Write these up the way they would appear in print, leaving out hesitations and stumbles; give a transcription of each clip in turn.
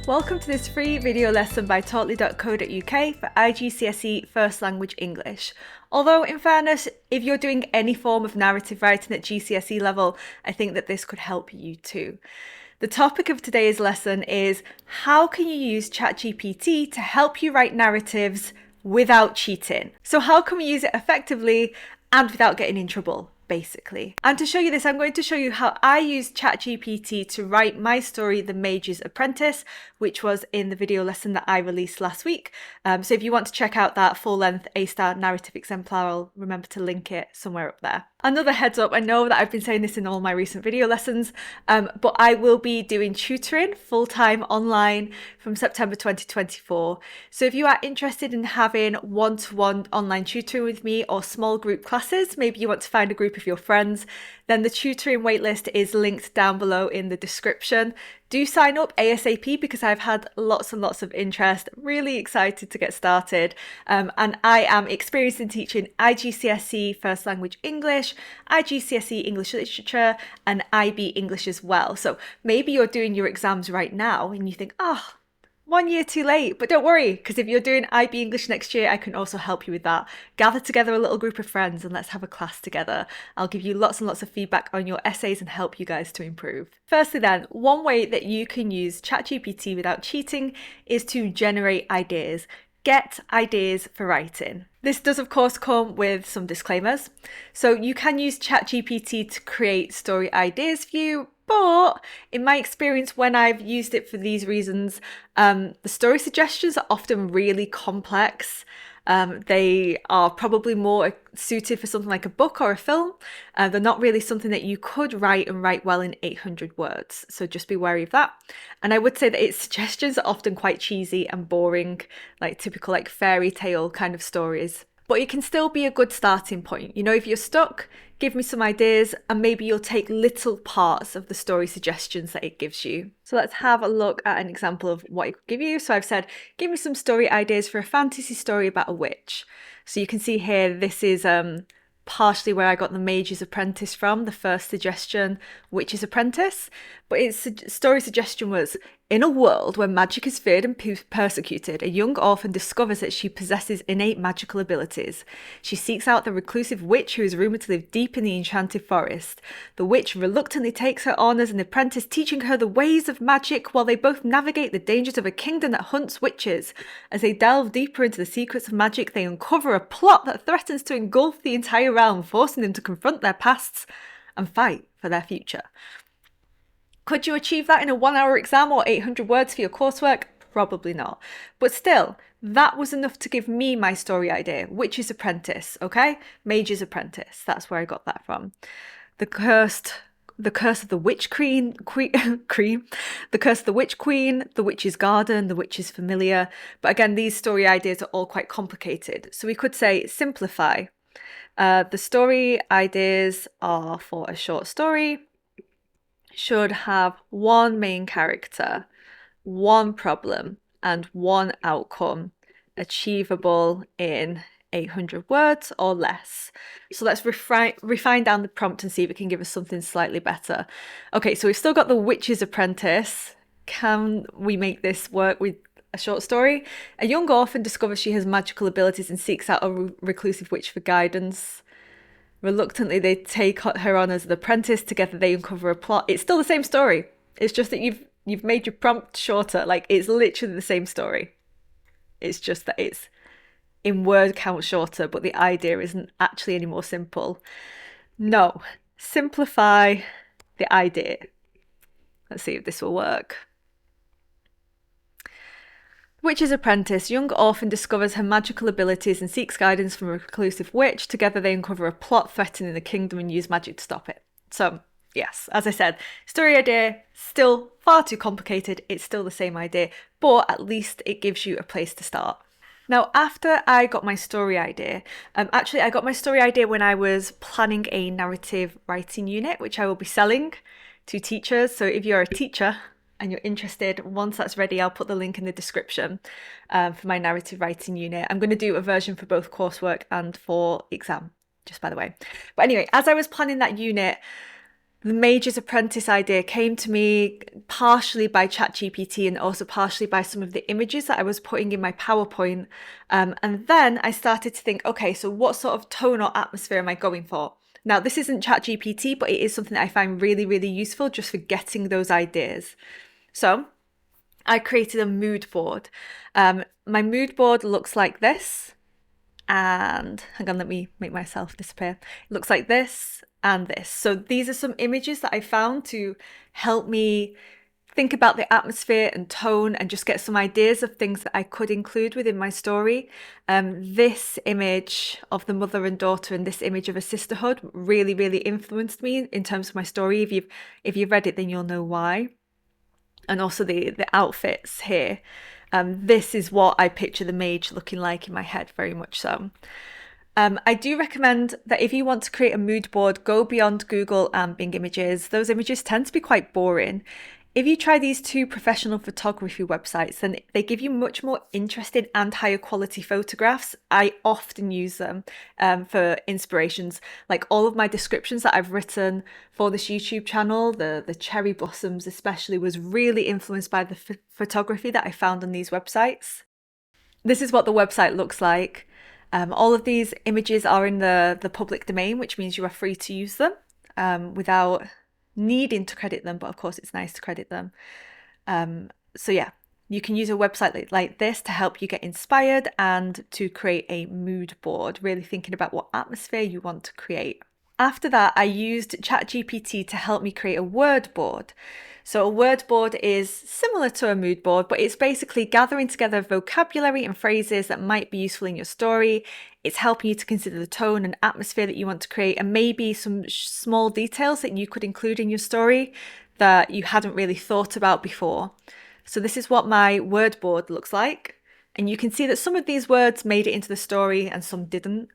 Welcome to this free video lesson by Talkly.co.uk for IGCSE First Language English. Although, in fairness, if you're doing any form of narrative writing at GCSE level, I think that this could help you too. The topic of today's lesson is how can you use ChatGPT to help you write narratives without cheating? So how can we use it effectively and without getting in trouble? Basically. And to show you this, I'm going to show you how I used ChatGPT to write my story, The Mage's Apprentice, which was in the video lesson that I released last week. So if you want to check out that full-length A-star narrative exemplar, I'll remember to link it somewhere up there. Another heads up, I know that I've been saying this in all my recent video lessons, but I will be doing tutoring full-time online from September 2024. So if you are interested in having one-to-one online tutoring with me or small group classes, maybe you want to find a group of your friends, then the tutoring waitlist is linked down below in the description. Do sign up ASAP because I've had lots and lots of interest. Really excited to get started. And I am experienced in teaching IGCSE First Language English, IGCSE English Literature, and IB English as well. So maybe you're doing your exams right now and you think, oh, 1 year too late, but don't worry, because if you're doing IB English next year, I can also help you with that. Gather together a little group of friends and let's have a class together. I'll give you lots and lots of feedback on your essays and help you guys to improve. Firstly then, one way that you can use ChatGPT without cheating is to generate ideas. Get ideas for writing. This does of course come with some disclaimers. So you can use ChatGPT to create story ideas for you, but in my experience, when I've used it for these reasons, the story suggestions are often really complex. They are probably more suited for something like a book or a film. They're not really something that you could write and write well in 800 words. So just be wary of that. And I would say that its suggestions are often quite cheesy and boring, like typical like fairy tale kind of stories. But it can still be a good starting point. You know, if you're stuck, give me some ideas and maybe you'll take little parts of the story suggestions that it gives you. So let's have a look at an example of what it could give you. So I've said, give me some story ideas for a fantasy story about a witch. So you can see here, this is partially where I got The Mage's Apprentice from, the first suggestion, Witch's Apprentice. But its story suggestion was, in a world where magic is feared and persecuted, a young orphan discovers that she possesses innate magical abilities. She seeks out the reclusive witch who is rumoured to live deep in the enchanted forest. The witch reluctantly takes her on as an apprentice, teaching her the ways of magic while they both navigate the dangers of a kingdom that hunts witches. As they delve deeper into the secrets of magic, they uncover a plot that threatens to engulf the entire realm, forcing them to confront their pasts and fight for their future. Could you achieve that in a 1 hour exam or 800 words for your coursework? Probably not. But still, that was enough to give me my story idea, Witch's Apprentice, okay? Mage's Apprentice, that's where I got that from. The Curse of the Witch Queen, The Curse of the Witch Queen, The Witch's Garden, The Witch's Familiar. But again, these story ideas are all quite complicated. So we could say simplify. The story ideas are for a short story. Should have one main character, one problem, and one outcome, achievable in 800 words or less. So let's refine down the prompt and see if it can give us something slightly better. Okay, so we've still got The Witch's Apprentice. Can we make this work with a short story? A young orphan discovers she has magical abilities and seeks out a reclusive witch for guidance. Reluctantly, they take her on as an apprentice. Together, they uncover a plot. It's still the same story. It's just that you've made your prompt shorter. Like, it's literally the same story. It's just that it's in word count shorter, but the idea isn't actually any more simple. No, simplify the idea. Let's see if this will work. Witch's Apprentice. Young orphan discovers her magical abilities and seeks guidance from a reclusive witch. Together they uncover a plot threatening the kingdom and use magic to stop it. So, yes, as I said, story idea, still far too complicated. It's still the same idea, but at least it gives you a place to start. Now, after I got my story idea, actually I got my story idea when I was planning a narrative writing unit, which I will be selling to teachers. So if you're a teacher and you're interested, once that's ready, I'll put the link in the description for my narrative writing unit. I'm going to do a version for both coursework and for exam, just by the way. But anyway, as I was planning that unit, The Mage's Apprentice idea came to me, partially by ChatGPT and also partially by some of the images that I was putting in my PowerPoint. And then I started to think, okay, so what sort of tone or atmosphere am I going for? Now, this isn't ChatGPT, but it is something that I find really, really useful just for getting those ideas. So I created a mood board. My mood board looks like this. And hang on, let me make myself disappear. It looks like this and this. So these are some images that I found to help me think about the atmosphere and tone and just get some ideas of things that I could include within my story. This image of the mother and daughter and this image of a sisterhood really, really influenced me in terms of my story. If you've read it, then you'll know why. And also the outfits here. This is what I picture the mage looking like in my head, very much so. I do recommend that if you want to create a mood board, go beyond Google and Bing Images. Those images tend to be quite boring. If you try these two professional photography websites, then they give you much more interesting and higher quality photographs. I often use them for inspirations. Like all of my descriptions that I've written for this YouTube channel, the cherry blossoms especially, was really influenced by the photography that I found on these websites. This is what the website looks like. All of these images are in the public domain, which means you are free to use them without needing to credit them, but of course it's nice to credit them. So yeah, you can use a website like this to help you get inspired and to create a mood board, really thinking about what atmosphere you want to create. After that, I used ChatGPT to help me create a word board. So a word board is similar to a mood board, but it's basically gathering together vocabulary and phrases that might be useful in your story. It's helping you to consider the tone and atmosphere that you want to create, and maybe some small details that you could include in your story that you hadn't really thought about before. So this is what my word board looks like. And you can see that some of these words made it into the story and some didn't.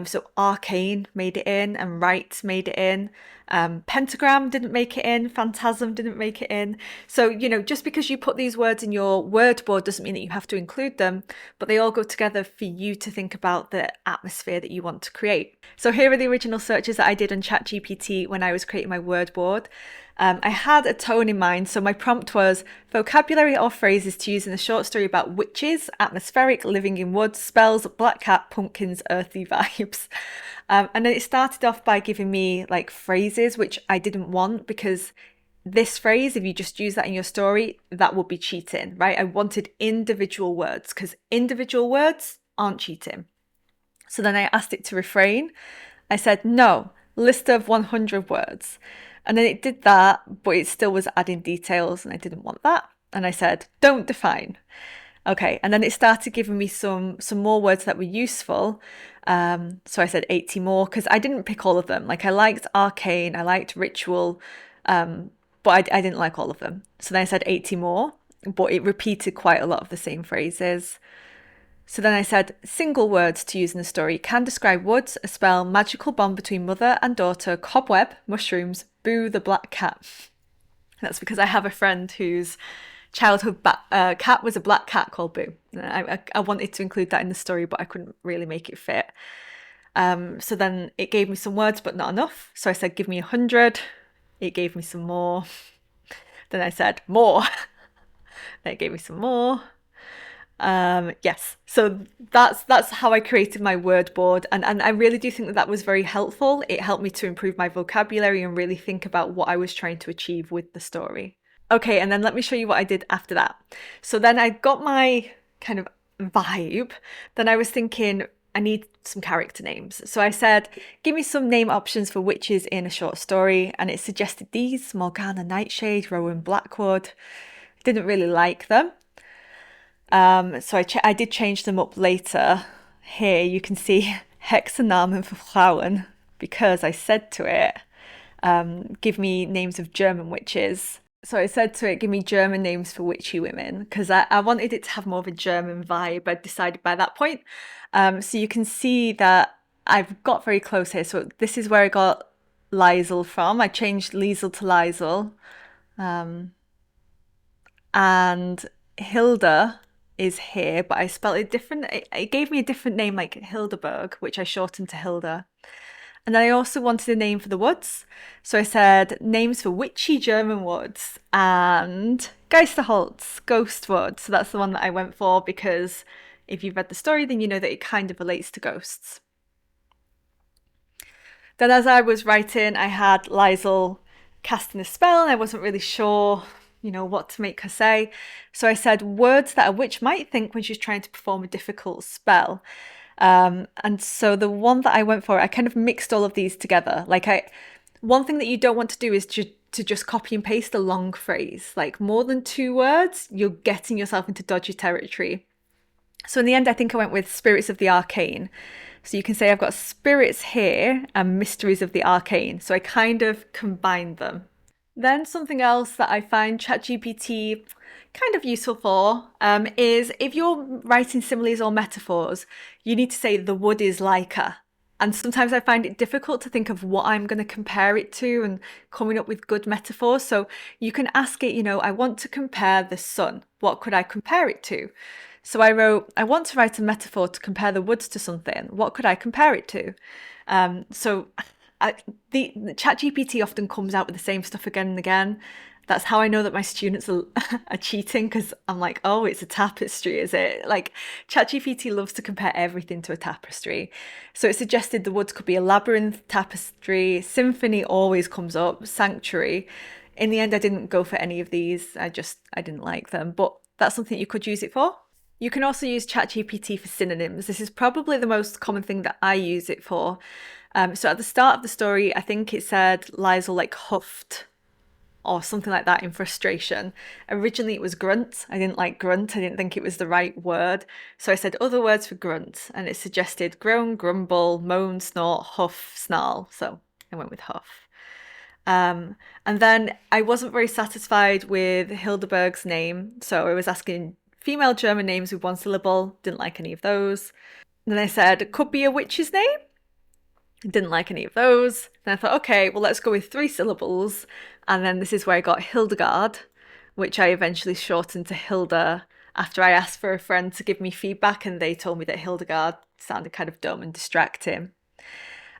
So arcane made it in and right made it in. Pentagram didn't make it in. Phantasm didn't make it in. So, just because you put these words in your word board doesn't mean that you have to include them, but they all go together for you to think about the atmosphere that you want to create. So here are the original searches that I did on ChatGPT when I was creating my word board. I had a tone in mind, so my prompt was vocabulary or phrases to use in a short story about witches, atmospheric, living in woods, spells, black cat, pumpkins, earthy vibes. And then it started off by giving me like phrases, which I didn't want because this phrase, if you just use that in your story, that would be cheating, right? I wanted individual words because individual words aren't cheating. So then I asked it to refrain. I said, no, list of 100 words. And then it did that, but it still was adding details and I didn't want that. And I said, don't define. Okay, and then it started giving me some more words that were useful. So I said 80 more because I didn't pick all of them. Like I liked arcane, I liked ritual, but I didn't like all of them. So then I said 80 more, but it repeated quite a lot of the same phrases. So then I said, single words to use in the story can describe woods, a spell, magical bond between mother and daughter, cobweb, mushrooms, Boo the black cat. That's because I have a friend whose childhood cat was a black cat called Boo. I wanted to include that in the story, but I couldn't really make it fit. So then it gave me some words, but not enough. So I said, give me 100. It gave me some more. Then I said, more. Then it gave me some more. Yes, so that's how I created my word board, and I really do think that was very helpful. It helped me to improve my vocabulary and really think about what I was trying to achieve with the story. Okay, and then let me show you what I did after that. So then I got my kind of vibe. Then I was thinking I need some character names. So I said, give me some name options for witches in a short story, and it suggested these: Morgana Nightshade, Rowan Blackwood. Didn't really like them. So I did change them up later. Here you can see Hexenamen for Frauen because I said to it, give me names of German witches. So I said to it, give me German names for witchy women because I wanted it to have more of a German vibe. I decided by that point. So you can see that I've got very close here. So this is where I got Liesel from. I changed Liesel to Liesel. And Hilda is here, but I spelled it different. It gave me a different name, like Hildeberg, which I shortened to Hilda. And then I also wanted a name for the woods. So I said names for witchy German woods and Geisterholz, ghost wood. So that's the one that I went for because if you've read the story, then you know that it kind of relates to ghosts. Then as I was writing, I had Liesl casting a spell and I wasn't really sure, what to make her say. So I said words that a witch might think when she's trying to perform a difficult spell. And so the one that I went for, I kind of mixed all of these together. One thing that you don't want to do is to just copy and paste a long phrase. Like more than 2 words, you're getting yourself into dodgy territory. So in the end, I think I went with Spirits of the Arcane. So you can say I've got spirits here and mysteries of the arcane. So I kind of combined them. Then something else that I find ChatGPT kind of useful for is if you're writing similes or metaphors, you need to say the wood is like a. And sometimes I find it difficult to think of what I'm going to compare it to and coming up with good metaphors. So you can ask it, I want to compare the sun. What could I compare it to? So I wrote, I want to write a metaphor to compare the woods to something. What could I compare it to? The ChatGPT often comes out with the same stuff again and again. That's how I know that my students are cheating, because I'm like, oh, it's a tapestry, is it? Like ChatGPT loves to compare everything to a tapestry. So it suggested the woods could be a labyrinth, tapestry, symphony always comes up, sanctuary. In the end, I didn't go for any of these. I didn't like them, but that's something you could use it for. You can also use ChatGPT for synonyms. This is probably the most common thing that I use it for. So at the start of the story, I think it said Liesl like huffed or something like that in frustration. Originally it was grunt. I didn't like grunt. I didn't think it was the right word. So I said other words for grunt, and it suggested groan, grumble, moan, snort, huff, snarl. So I went with huff. And then I wasn't very satisfied with Hildeberg's name. So I was asking female German names with one syllable. Didn't like any of those. And then I said, could be a witch's name. Didn't like any of those. Then I thought, okay, well, let's go with 3 syllables. And then this is where I got Hildegard, which I eventually shortened to Hilda after I asked for a friend to give me feedback, and they told me that Hildegard sounded kind of dumb and distracting.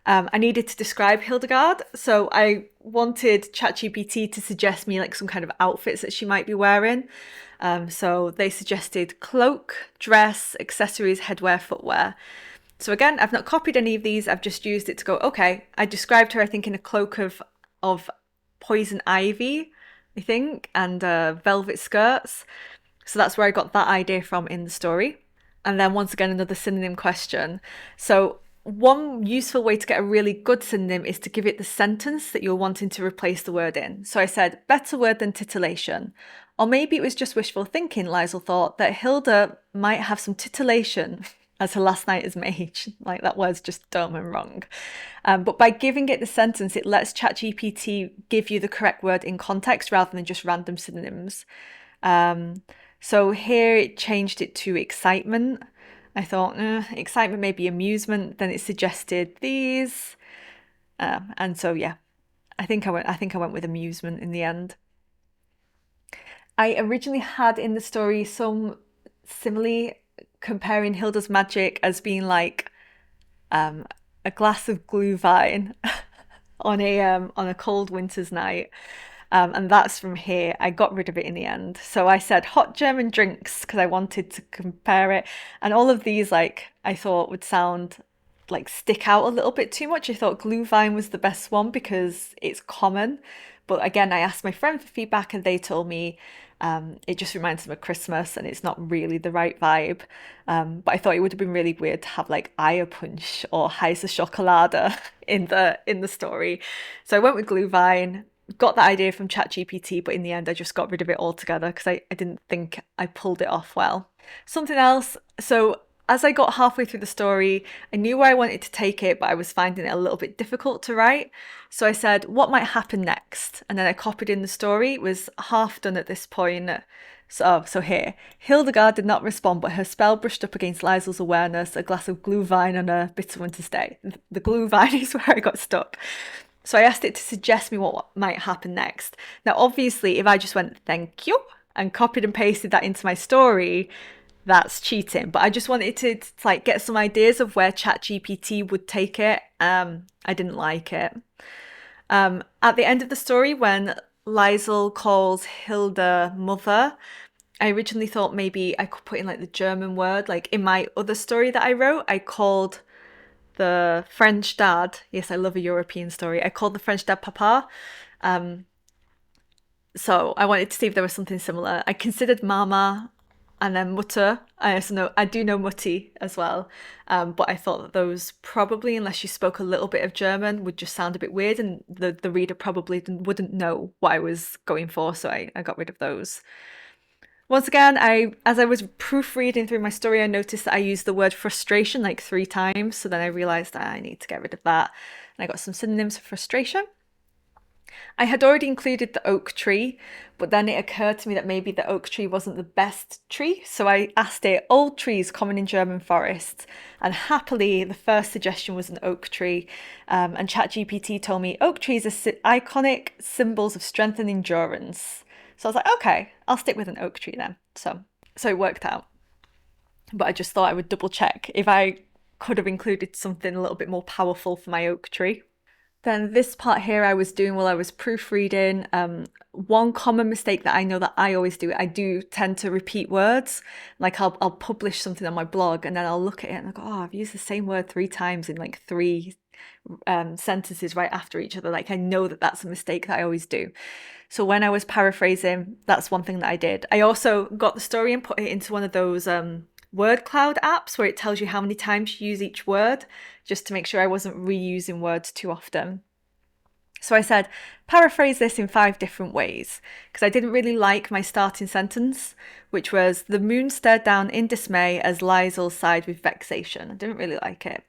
I needed to describe Hildegard, so I wanted ChatGPT to suggest me like some kind of outfits that she might be wearing. So they suggested cloak, dress, accessories, headwear, footwear. So again, I've not copied any of these. I've just used it to go, okay, I described her, I think, in a cloak of poison ivy, I think, and velvet skirts. So that's where I got that idea from in the story. And then once again, another synonym question. So one useful way to get a really good synonym is to give it the sentence that you're wanting to replace the word in. So I said, better word than titillation. Or maybe it was just wishful thinking, Liesl thought, that Hilda might have some titillation as her last night as mage. Like, that word's just dumb and wrong. But by giving it the sentence, it lets ChatGPT give you the correct word in context rather than just random synonyms. So here it changed it to excitement. I thought, excitement may be amusement. Then it suggested these. And so, yeah, I think I went with amusement in the end. I originally had in the story some simile comparing Hilda's magic as being like a glass of glühwein on a cold winter's night. And that's from here. I got rid of it in the end. So I said hot German drinks because I wanted to compare it. And all of these, like, I thought would sound like stick out a little bit too much. I thought glühwein was the best one because it's common. But again, I asked my friend for feedback and they told me it just reminds them of Christmas and it's not really the right vibe. But I thought it would have been really weird to have like Eierpunsch or heiße Schokolade in the story. So I went with glühwein, got that idea from ChatGPT, but in the end I just got rid of it altogether because I didn't think I pulled it off well. Something else, so as I got halfway through the story, I knew where I wanted to take it, but I was finding it a little bit difficult to write. So I said, what might happen next? And then I copied in the story. It was half done at this point. So here, Hildegard did not respond, but her spell brushed up against Liesl's awareness, a glass of glühwein on a bitter winter's day. The glühwein is where I got stuck. So I asked it to suggest me what might happen next. Now, obviously, if I just went, thank you, and copied and pasted that into my story, that's cheating. But I just wanted to like get some ideas of where ChatGPT would take it. I didn't like it. At the end of the story, when Liesel calls Hilda mother, I originally thought maybe I could put in like the German word. Like in my other story that I wrote, I called the French dad. Yes, I love a European story. I called the French dad Papa. So I wanted to see if there was something similar. I considered Mama and then Mutter. I also know I do know Mutti as well, but I thought that those probably, unless you spoke a little bit of German, would just sound a bit weird, and the reader probably wouldn't know what I was going for. So I got rid of those. Once again, as I was proofreading through my story, I noticed that I used the word frustration like 3 times. So then I realized that I need to get rid of that. And I got some synonyms for frustration. I had already included the oak tree, but then it occurred to me that maybe the oak tree wasn't the best tree. So I asked it, old trees common in German forests. And happily, the first suggestion was an oak tree. And ChatGPT told me oak trees are iconic symbols of strength and endurance. So I was like, okay, I'll stick with an oak tree then. So it worked out. But I just thought I would double check if I could have included something a little bit more powerful for my oak tree. Then this part here I was doing while I was proofreading. One common mistake that I know that I always do, I do tend to repeat words. Like I'll publish something on my blog and then I'll look at it and I go, oh, I've used the same word 3 times in like 3 sentences right after each other. Like I know that that's a mistake that I always do. So when I was paraphrasing, that's one thing that I did. I also got the story and put it into one of those word cloud apps where it tells you how many times you use each word, just to make sure I wasn't reusing words too often. So I said, paraphrase this in 5 different ways, because I didn't really like my starting sentence, which was, the moon stared down in dismay as Liesel sighed with vexation. I didn't really like it.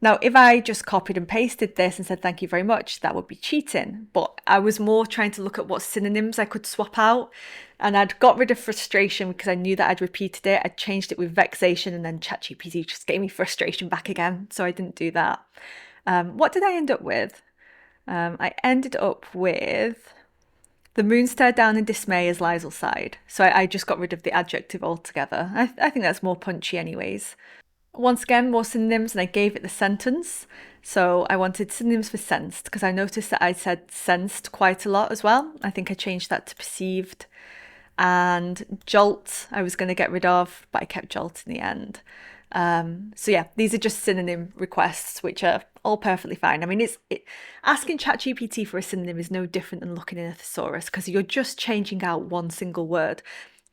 Now, if I just copied and pasted this and said thank you very much, that would be cheating. But I was more trying to look at what synonyms I could swap out. And I'd got rid of frustration because I knew that I'd repeated it. I'd changed it with vexation, and then ChatGPT just gave me frustration back again. So I didn't do that. What did I end up with? I ended up with the moon stared down in dismay as Liesel sighed. So I just got rid of the adjective altogether. I think that's more punchy anyways. Once again, more synonyms, and I gave it the sentence. So I wanted synonyms for sensed because I noticed that I said sensed quite a lot as well. I think I changed that to perceived. And jolt I was going to get rid of, but I kept jolt in the end. So yeah, these are just synonym requests, which are all perfectly fine. I mean, asking ChatGPT for a synonym is no different than looking in a thesaurus because you're just changing out one single word.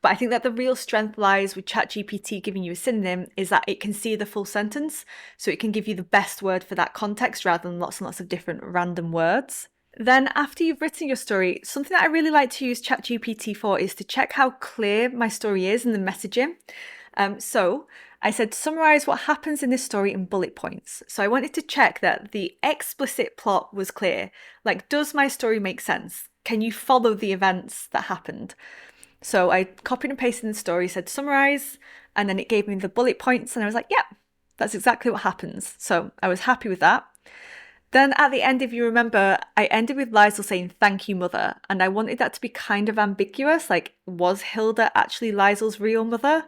But I think that the real strength lies with ChatGPT giving you a synonym is that it can see the full sentence, so it can give you the best word for that context rather than lots and lots of different random words. Then after you've written your story, something that I really like to use ChatGPT for is to check how clear my story is and the messaging. So I said, summarize what happens in this story in bullet points. So I wanted to check that the explicit plot was clear. Like, does my story make sense? Can you follow the events that happened? So I copied and pasted in the story, said summarize, and then it gave me the bullet points, and I was like, yeah, that's exactly what happens. So I was happy with that. Then at the end, if you remember, I ended with Liesel saying, thank you, mother. And I wanted that to be kind of ambiguous. Like, was Hilda actually Liesel's real mother?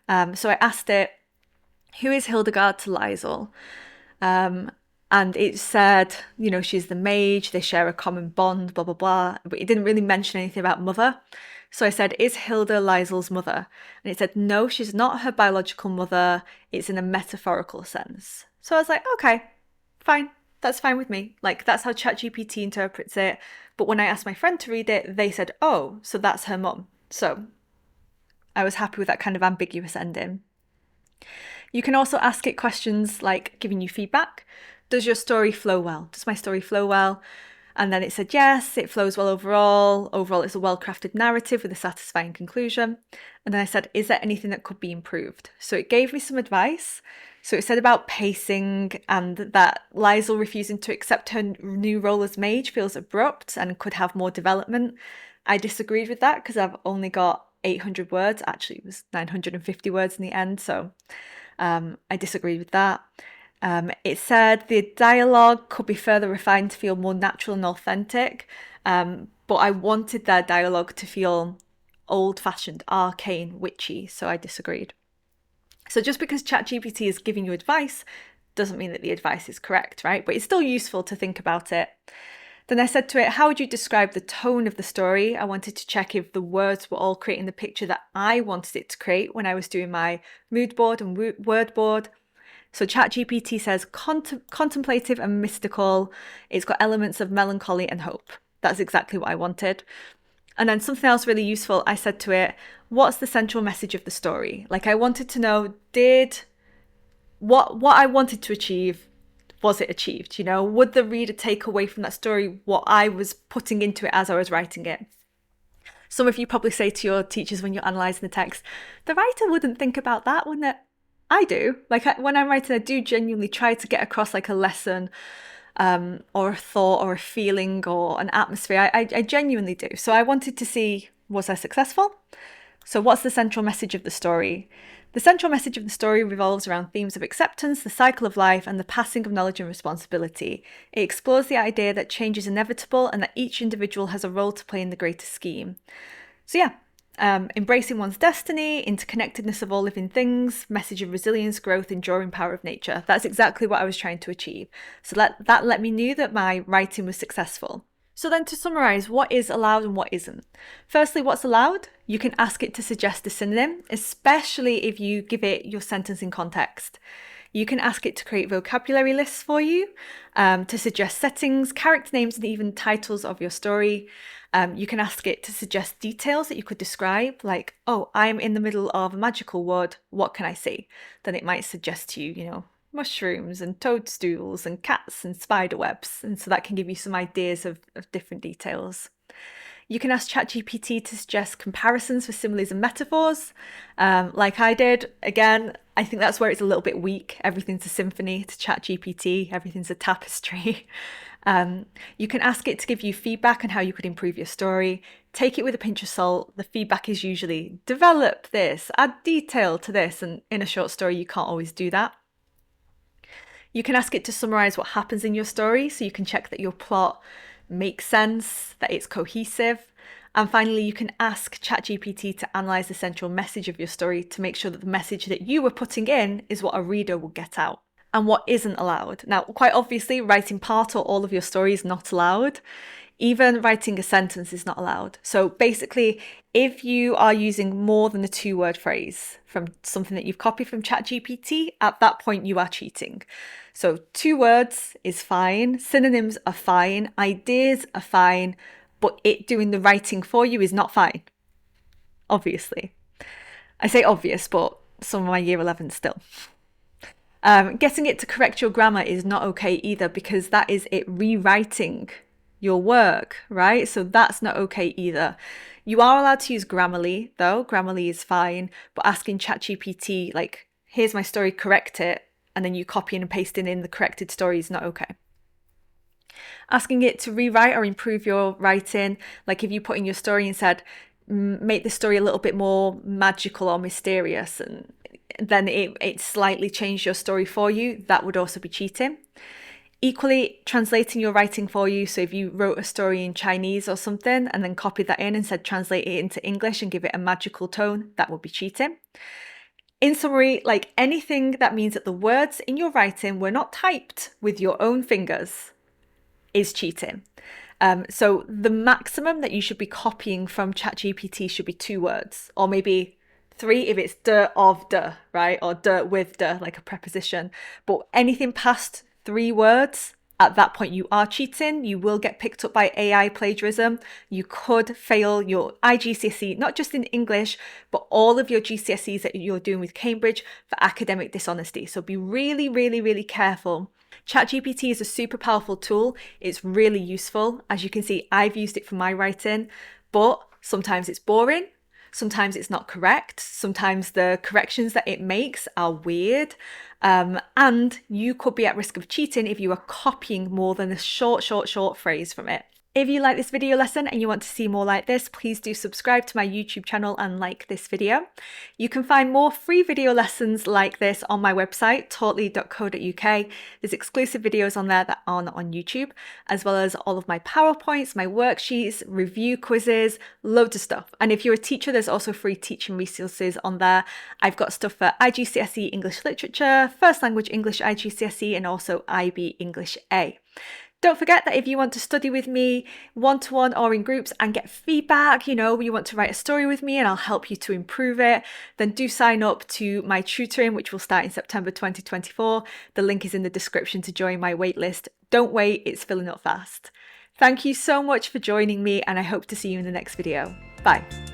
So I asked it, who is Hildegard to Liesel? And it said, you know, she's the mage, they share a common bond, blah, blah, blah. But it didn't really mention anything about mother. So I said, is Hilda Liesel's mother? And it said, no, she's not her biological mother. It's in a metaphorical sense. So I was like, okay, fine. That's fine with me. Like, that's how ChatGPT interprets it. But when I asked my friend to read it, they said, oh, so that's her mum. So I was happy with that kind of ambiguous ending. You can also ask it questions like giving you feedback. Does your story flow well? Does my story flow well? And then it said, yes, it flows well overall. Overall, it's a well-crafted narrative with a satisfying conclusion. And then I said, is there anything that could be improved? So it gave me some advice. So it said about pacing and that Liesel refusing to accept her new role as mage feels abrupt and could have more development. I disagreed with that because I've only got 800 words. Actually, it was 950 words in the end. So I disagreed with that. It said the dialogue could be further refined to feel more natural and authentic, but I wanted their dialogue to feel old-fashioned, arcane, witchy, so I disagreed. So just because ChatGPT is giving you advice doesn't mean that the advice is correct, right? But it's still useful to think about it. Then I said to it, how would you describe the tone of the story? I wanted to check if the words were all creating the picture that I wanted it to create when I was doing my mood board and word board. So ChatGPT says contemplative and mystical. It's got elements of melancholy and hope. That's exactly what I wanted. And then something else really useful, I said to it, what's the central message of the story? Like I wanted to know, did what I wanted to achieve, was it achieved? You know, would the reader take away from that story what I was putting into it as I was writing it? Some of you probably say to your teachers when you're analysing the text, the writer wouldn't think about that, wouldn't it? I do. When I'm writing, I do genuinely try to get across like a lesson or a thought or a feeling or an atmosphere. I genuinely do. So I wanted to see, was I successful? So what's the central message of the story? The central message of the story revolves around themes of acceptance, the cycle of life, and the passing of knowledge and responsibility. It explores the idea that change is inevitable and that each individual has a role to play in the greater scheme. So yeah, embracing one's destiny, interconnectedness of all living things, message of resilience, growth, enduring power of nature. That's exactly what I was trying to achieve. So that let me know that my writing was successful. So then to summarise, what is allowed and what isn't? Firstly, what's allowed? You can ask it to suggest a synonym, especially if you give it your sentence in context. You can ask it to create vocabulary lists for you, to suggest settings, character names, and even titles of your story. You can ask it to suggest details that you could describe, like, oh, I'm in the middle of a magical wood, what can I see? Then it might suggest to you, mushrooms and toadstools and cats and spider webs. And so that can give you some ideas of different details. You can ask ChatGPT to suggest comparisons for similes and metaphors, like I did. Again, I think that's where it's a little bit weak. Everything's a symphony to ChatGPT, everything's a tapestry. You can ask it to give you feedback on how you could improve your story. Take it with a pinch of salt. The feedback is usually develop this, add detail to this, and in a short story, you can't always do that. You can ask it to summarize what happens in your story so you can check that your plot makes sense, that it's cohesive. And finally, you can ask ChatGPT to analyze the central message of your story to make sure that the message that you were putting in is what a reader will get out. And what isn't allowed. Now, quite obviously, writing part or all of your story is not allowed. Even writing a sentence is not allowed. So basically, if you are using more than a 2-word phrase from something that you've copied from ChatGPT, at that point you are cheating. So 2 words is fine, synonyms are fine, ideas are fine, but it doing the writing for you is not fine. Obviously. I say obvious, but some of my year 11 still. Getting it to correct your grammar is not okay either, because that is it rewriting your work, right? So that's not okay either. You are allowed to use Grammarly though. Grammarly is fine, but asking ChatGPT, like, here's my story, correct it, and then you copying and pasting in the corrected story is not okay. Asking it to rewrite or improve your writing, like if you put in your story and said, make the story a little bit more magical or mysterious, and then it slightly changed your story for you, that would also be cheating. Equally, translating your writing for you. So if you wrote a story in Chinese or something and then copied that in and said translate it into English and give it a magical tone, that would be cheating. In summary, like anything that means that the words in your writing were not typed with your own fingers is cheating. So the maximum that you should be copying from ChatGPT should be 2 words, or maybe 3 if it's de of de, right? Or de with de, like a preposition. But anything past 3 words, at that point you are cheating. You will get picked up by AI plagiarism. You could fail your IGCSE, not just in English, but all of your GCSEs that you're doing with Cambridge for academic dishonesty. So be really, really, really careful. ChatGPT is a super powerful tool. It's really useful. As you can see, I've used it for my writing, but sometimes it's boring. Sometimes it's not correct. Sometimes the corrections that it makes are weird. And you could be at risk of cheating if you are copying more than a short phrase from it. If you like this video lesson and you want to see more like this, please do subscribe to my YouTube channel and like this video. You can find more free video lessons like this on my website, tautly.co.uk. There's exclusive videos on there that aren't on YouTube, as well as all of my PowerPoints, my worksheets, review quizzes, loads of stuff. And if you're a teacher, there's also free teaching resources on there. I've got stuff for IGCSE English Literature, First Language English IGCSE, and also IB English A. Don't forget that if you want to study with me one-to-one or in groups and get feedback, you want to write a story with me and I'll help you to improve it, then do sign up to my tutoring, which will start in September 2024. The link is in the description to join my waitlist. Don't wait, it's filling up fast. Thank you so much for joining me and I hope to see you in the next video. Bye.